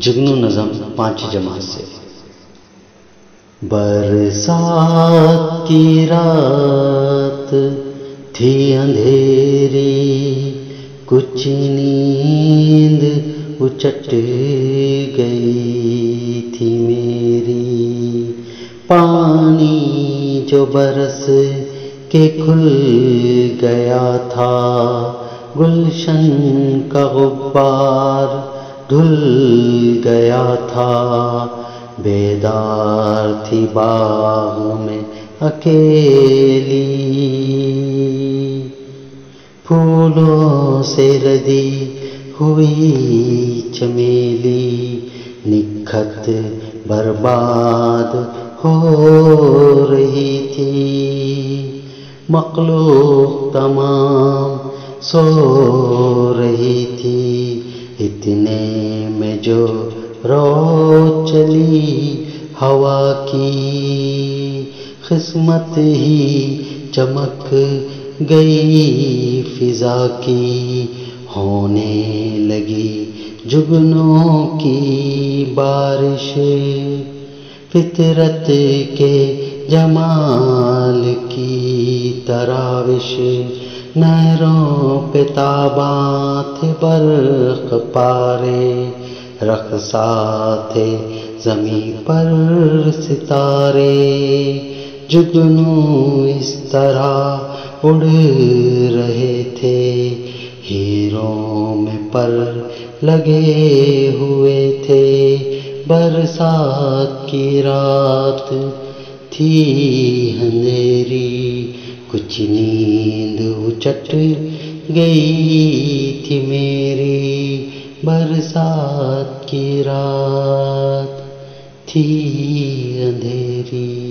جگنو نظم 5 جماعت سے۔ برسات کی رات تھی اندھیری، کچھ نیند اچٹ گئی تھی میری، پانی جو برس کے کھل گیا تھا، گلشن کا غبار دھل گیا تھا، بیدار تھی باغ میں اکیلی، پھولوں سے ردی ہوئی چمیلی، نکھت برباد ہو رہی تھی، مخلوق تمام سو رہی تھی، اتنے میں جو رو چلی ہوا کی، قسمت ہی چمک گئی فضا کی، ہونے لگی جگنوں کی بارش، فطرت کے جمال کی تراوش، نہروں پہ تاباں تھے برق پارے، رقصاں تھے زمیں پر ستارے، جگنوں اس طرح اڑ رہے تھے، ہیروں میں پر لگے ہوئے تھے، برسات کی رات تھی اندھیری، کچھ نیند اچٹ گئی تھی میری، برسات کی رات تھی اندھیری۔